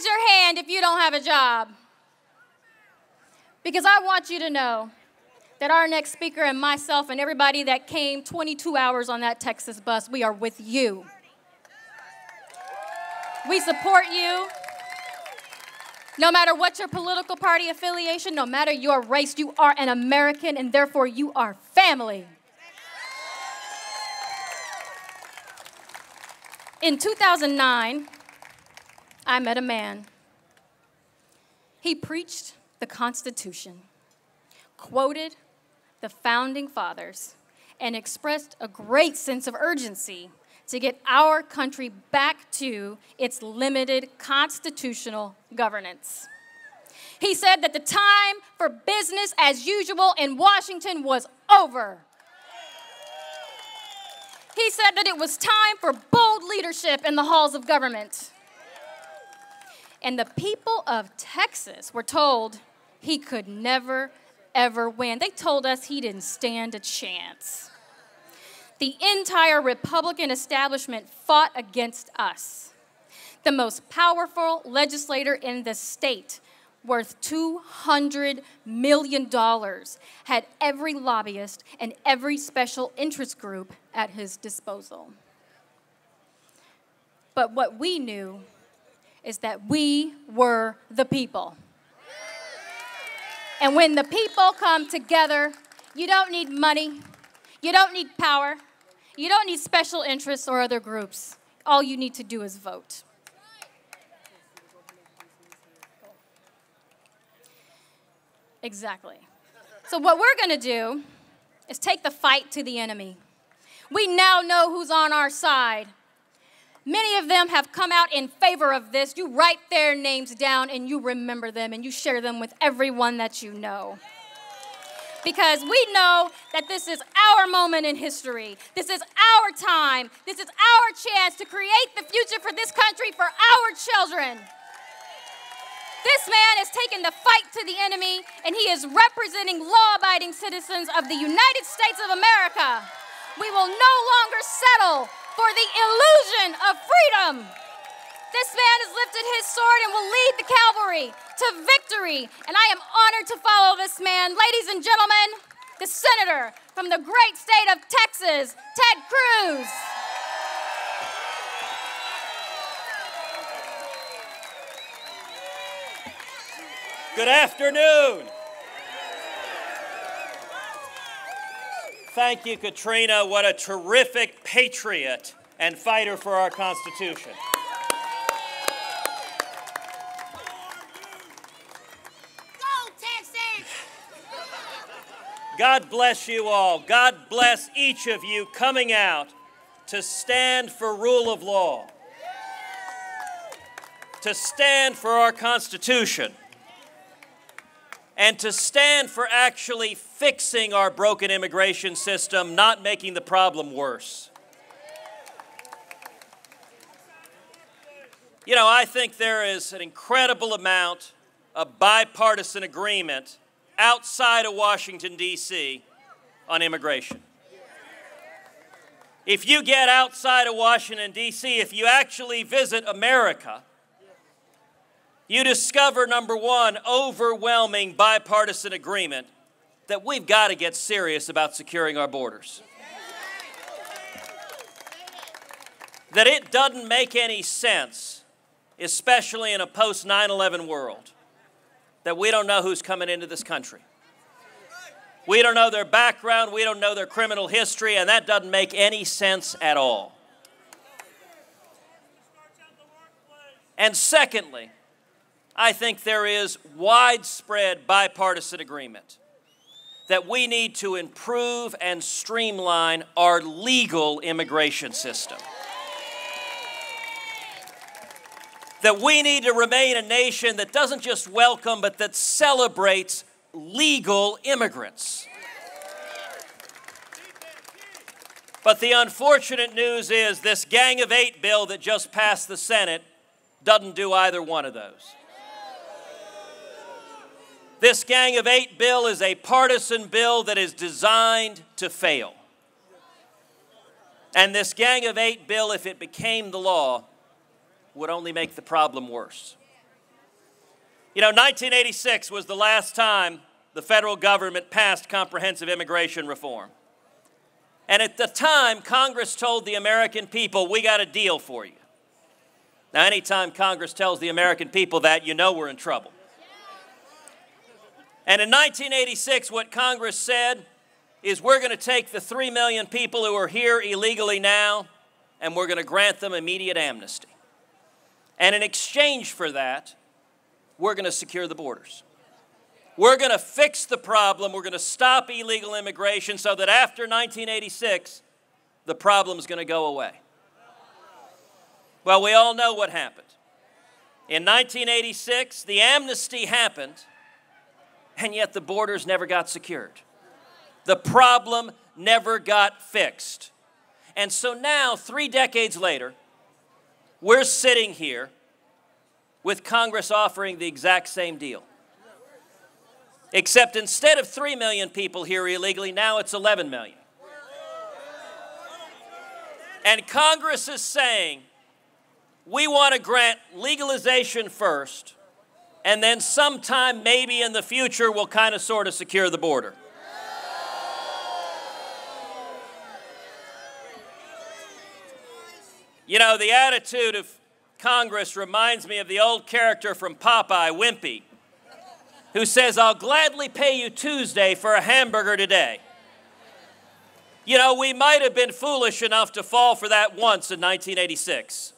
your hand if you don't have a job. Because I want you to know that our next speaker and myself and everybody that came 22 hours on that Texas bus, we are with you. We support you. No matter what your political party affiliation, no matter your race, you are an American and therefore you are family. In 2009, I met a man. He preached the Constitution, quoted the Founding Fathers, and expressed a great sense of urgency to get our country back to its limited constitutional governance. He said that the time for business as usual in Washington was over. He said that it was time for bold leadership in the halls of government. And the people of Texas were told he could never, ever win. They told us he didn't stand a chance. The entire Republican establishment fought against us. The most powerful legislator in the state, worth $200 million, had every lobbyist and every special interest group at his disposal. But what we knew is that we were the people. And when the people come together, you don't need money, you don't need power, you don't need special interests or other groups. All you need to do is vote. Exactly. So what we're going to do is take the fight to the enemy. We now know who's on our side. Many of them have come out in favor of this. You write their names down and you remember them and you share them with everyone that you know. Because we know that this is our moment in history. This is our time. This is our chance to create the future for this country, for our children. This man is taking the fight to the enemy, and he is representing law-abiding citizens of the United States of America. We will no longer settle for the illusion of freedom. This man has lifted his sword and will lead the cavalry to victory, and I am honored to follow this man. Ladies and gentlemen, the senator from the great state of Texas, Ted Cruz. Good afternoon. Thank you, Katrina. What a terrific patriot and fighter for our Constitution. Go, Texas! God bless you all. God bless each of you coming out to stand for rule of law, to stand for our Constitution, and to stand for actually fixing our broken immigration system, not making the problem worse. You know, I think there is an incredible amount of bipartisan agreement outside of Washington, D.C. on immigration. If you get outside of Washington, D.C., if you actually visit America, you discover, number one, overwhelming bipartisan agreement that we've got to get serious about securing our borders. That it doesn't make any sense, especially in a post-9/11 world, that we don't know who's coming into this country. We don't know their background, we don't know their criminal history, and that doesn't make any sense at all. And secondly, I think there is widespread bipartisan agreement that we need to improve and streamline our legal immigration system. That we need to remain a nation that doesn't just welcome, but that celebrates legal immigrants. But the unfortunate news is this Gang of Eight bill that just passed the Senate doesn't do either one of those. This Gang of Eight bill is a partisan bill that is designed to fail. And this Gang of Eight bill, if it became the law, would only make the problem worse. You know, 1986 was the last time the federal government passed comprehensive immigration reform. And at the time, Congress told the American people, we got a deal for you. Now, anytime Congress tells the American people that, you know we're in trouble. And in 1986, what Congress said is we're going to take the 3 million people who are here illegally now, and we're going to grant them immediate amnesty. And in exchange for that, we're going to secure the borders. We're going to fix the problem. We're going to stop illegal immigration so that after 1986, the problem's going to go away. Well, we all know what happened. In 1986, the amnesty happened, and yet the borders never got secured. The problem never got fixed. And so now, 3 decades later, we're sitting here with Congress offering the exact same deal. Except instead of 3 million people here illegally, now it's 11 million. And Congress is saying, we want to grant legalization first, and then sometime maybe in the future we'll kind of sort of secure the border. You know, the attitude of Congress reminds me of the old character from Popeye, Wimpy, who says, I'll gladly pay you Tuesday for a hamburger today. You know, we might have been foolish enough to fall for that once in 1986,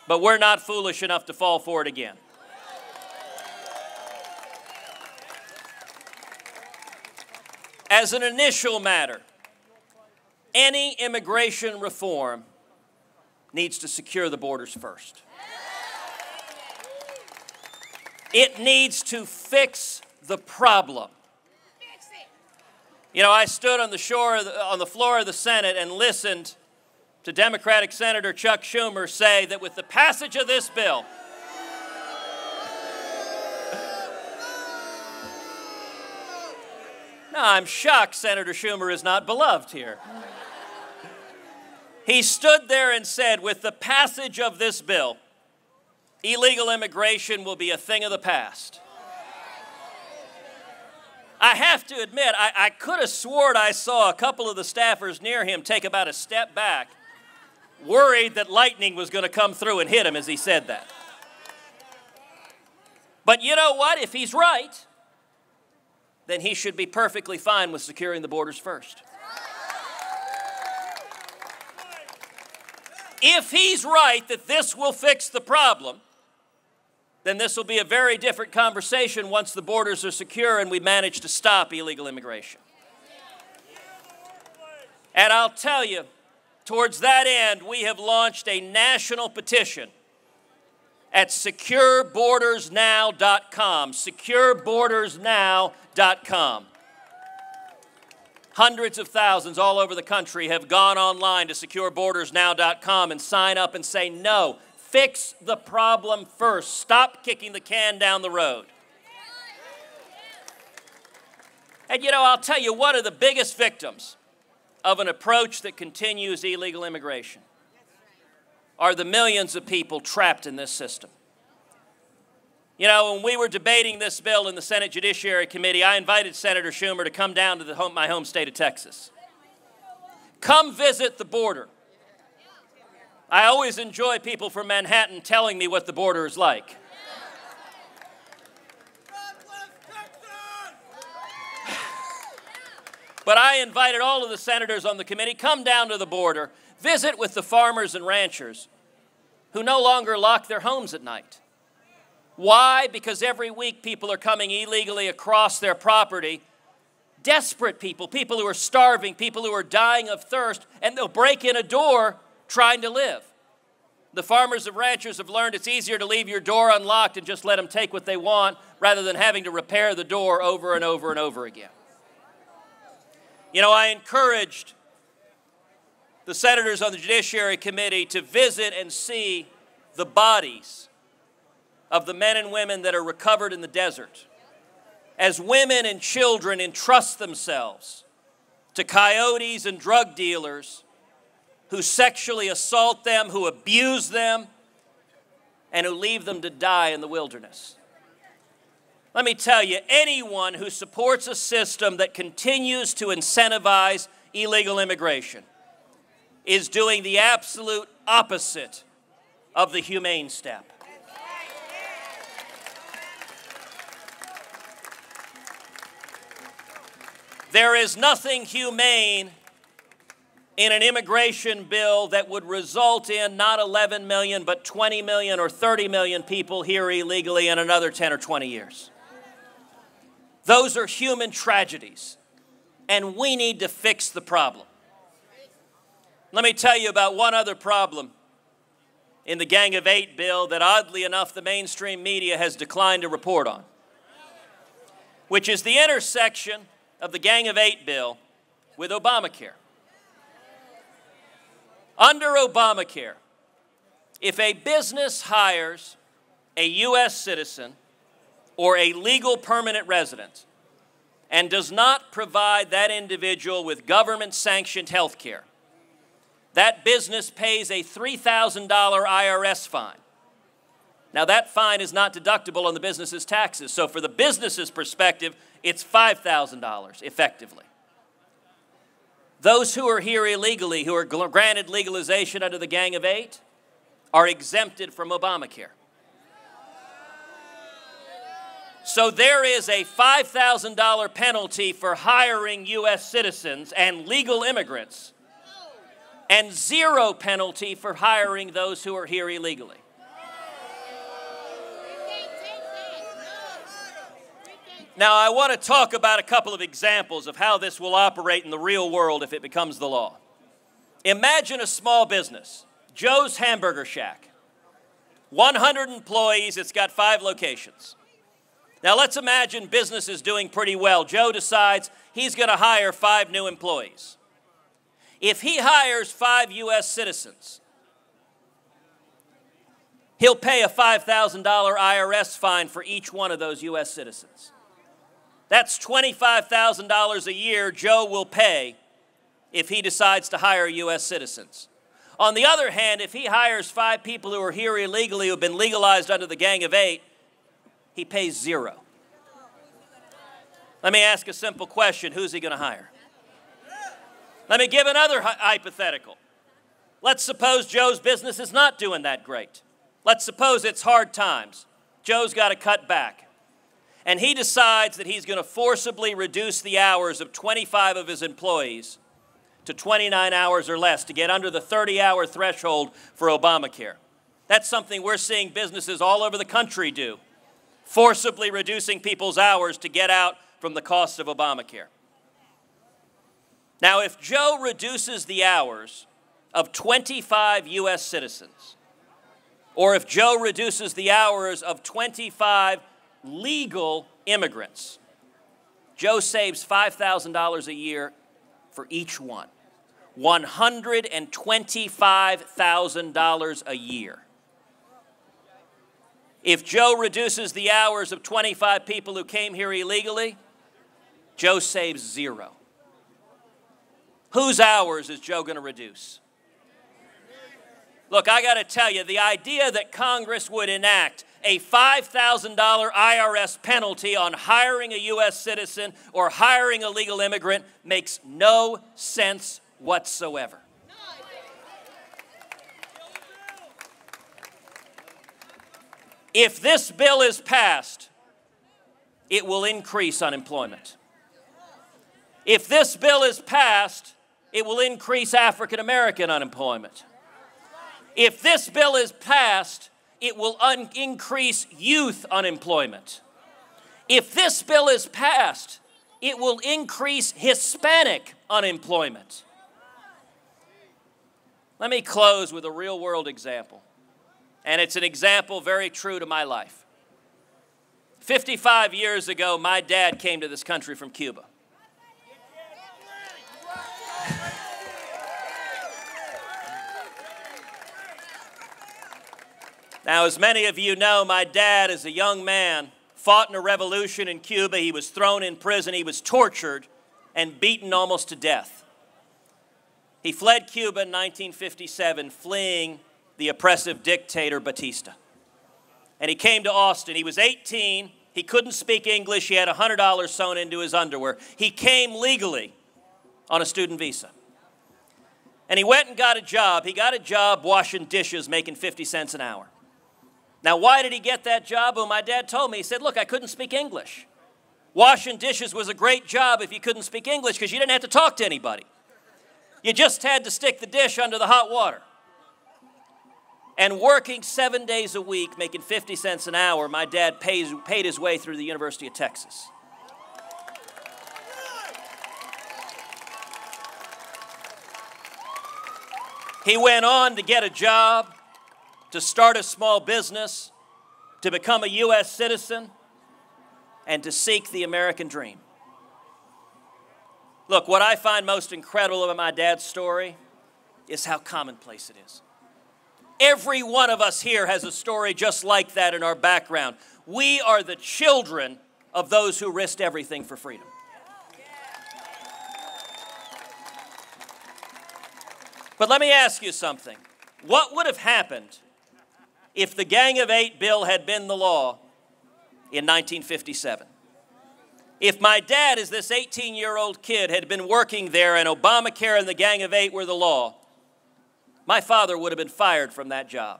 but we're not foolish enough to fall for it again. As an initial matter, any immigration reform needs to secure the borders first. It needs to fix the problem. You know, I stood on the floor of the Senate and listened to Democratic Senator Chuck Schumer say that with the passage of this bill, now, I'm shocked Senator Schumer is not beloved here. He stood there and said, with the passage of this bill, illegal immigration will be a thing of the past. I have to admit, I could have sworn I saw a couple of the staffers near him take about a step back, worried that lightning was going to come through and hit him as he said that. But you know what? If he's right, then he should be perfectly fine with securing the borders first. If he's right that this will fix the problem, then this will be a very different conversation once the borders are secure and we manage to stop illegal immigration. And I'll tell you, towards that end, we have launched a national petition at securebordersnow.com, securebordersnow.com. Hundreds of thousands all over the country have gone online to securebordersnow.com and sign up and say, no, fix the problem first. Stop kicking the can down the road. And you know, I'll tell you, one of the biggest victims of an approach that continues illegal immigration are the millions of people trapped in this system. You know, when we were debating this bill in the Senate Judiciary Committee, I invited Senator Schumer to come down to my home state of Texas. Come visit the border. I always enjoy people from Manhattan telling me what the border is like. But I invited all of the senators on the committee, come down to the border, visit with the farmers and ranchers who no longer lock their homes at night. Why? Because every week people are coming illegally across their property, desperate people, people who are starving, people who are dying of thirst, and they'll break in a door trying to live. The farmers and ranchers have learned it's easier to leave your door unlocked and just let them take what they want rather than having to repair the door over and over and over again. You know, I encouraged the senators on the Judiciary Committee to visit and see the bodies of the men and women that are recovered in the desert, as women and children entrust themselves to coyotes and drug dealers who sexually assault them, who abuse them, and who leave them to die in the wilderness. Let me tell you, anyone who supports a system that continues to incentivize illegal immigration is doing the absolute opposite of the humane step. There is nothing humane in an immigration bill that would result in not 11 million, but 20 million or 30 million people here illegally in another 10 or 20 years. Those are human tragedies, and we need to fix the problem. Let me tell you about one other problem in the Gang of Eight bill that, oddly enough, the mainstream media has declined to report on, which is the intersection of the Gang of Eight bill with Obamacare. Under Obamacare, if a business hires a U.S. citizen or a legal permanent resident and does not provide that individual with government-sanctioned health care, that business pays a $3,000 IRS fine. Now, that fine is not deductible on the business's taxes, so for the business's perspective, it's $5,000 effectively. Those who are here illegally, who are granted legalization under the Gang of Eight, are exempted from Obamacare. So there is a $5,000 penalty for hiring U.S. citizens and legal immigrants, and zero penalty for hiring those who are here illegally. Now, I want to talk about a couple of examples of how this will operate in the real world if it becomes the law. Imagine a small business, Joe's Hamburger Shack. 100 employees, it's got 5 locations. Now, let's imagine business is doing pretty well. Joe decides he's going to hire 5 new employees. If he hires 5 U.S. citizens, he'll pay a $5,000 IRS fine for each one of those U.S. citizens. That's $25,000 a year Joe will pay if he decides to hire U.S. citizens. On the other hand, if he hires 5 people who are here illegally who have been legalized under the Gang of Eight, he pays 0. Let me ask a simple question. Who's he going to hire? Let me give another hypothetical. Let's suppose Joe's business is not doing that great. Let's suppose it's hard times. Joe's got to cut back. And he decides that he's going to forcibly reduce the hours of 25 of his employees to 29 hours or less to get under the 30-hour threshold for Obamacare. That's something we're seeing businesses all over the country do, forcibly reducing people's hours to get out from the cost of Obamacare. Now, if Joe reduces the hours of 25 U.S. citizens, or if Joe reduces the hours of 25 legal immigrants, Joe saves $5,000 a year for each one. $125,000 a year. If Joe reduces the hours of 25 people who came here illegally, Joe saves 0. Whose hours is Joe going to reduce? Look, I got to tell you, the idea that Congress would enact a $5,000 IRS penalty on hiring a U.S. citizen or hiring a legal immigrant makes no sense whatsoever. If this bill is passed, it will increase unemployment. If this bill is passed, it will increase African American unemployment. If this bill is passed, it will increase youth unemployment. If this bill is passed, it will increase Hispanic unemployment. Let me close with a real-world example, and it's an example very true to my life. 55 years ago, my dad came to this country from Cuba. Now, as many of you know, my dad, as a young man, fought in a revolution in Cuba. He was thrown in prison. He was tortured and beaten almost to death. He fled Cuba in 1957, fleeing the oppressive dictator Batista. And he came to Austin. He was 18. He couldn't speak English. He had $100 sewn into his underwear. He came legally on a student visa. And he went and got a job. He got a job washing dishes, making 50 cents an hour. Now, why did he get that job? Well, my dad told me. He said, look, I couldn't speak English. Washing dishes was a great job if you couldn't speak English because you didn't have to talk to anybody. You just had to stick the dish under the hot water. And working 7 days a week, making 50 cents an hour, my dad paid his way through the University of Texas. He went on to get a job, to start a small business, to become a U.S. citizen, and to seek the American dream. Look, what I find most incredible about my dad's story is how commonplace it is. Every one of us here has a story just like that in our background. We are the children of those who risked everything for freedom. But let me ask you something. What would have happened if the Gang of Eight bill had been the law in 1957? If my dad, as this 18-year-old kid, had been working there and Obamacare and the Gang of Eight were the law, my father would have been fired from that job.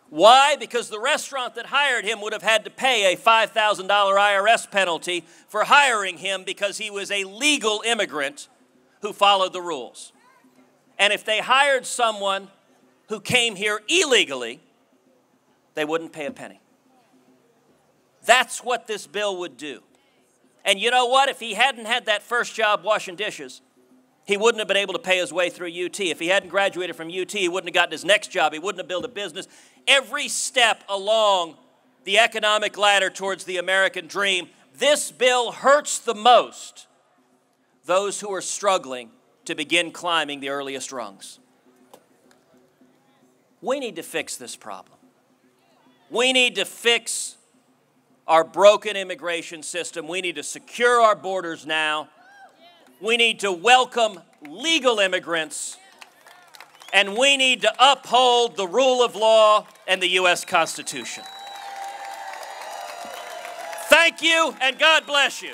Why? Because the restaurant that hired him would have had to pay a $5,000 IRS penalty for hiring him because he was a legal immigrant who followed the rules. And if they hired someone who came here illegally, they wouldn't pay a penny. That's what this bill would do. And you know what? If he hadn't had that first job washing dishes, he wouldn't have been able to pay his way through UT. If he hadn't graduated from UT, he wouldn't have gotten his next job. He wouldn't have built a business. Every step along the economic ladder towards the American dream, this bill hurts the most those who are struggling to begin climbing the earliest rungs. We need to fix this problem. We need to fix our broken immigration system. We need to secure our borders now. We need to welcome legal immigrants, and we need to uphold the rule of law and the U.S. Constitution. Thank you, and God bless you.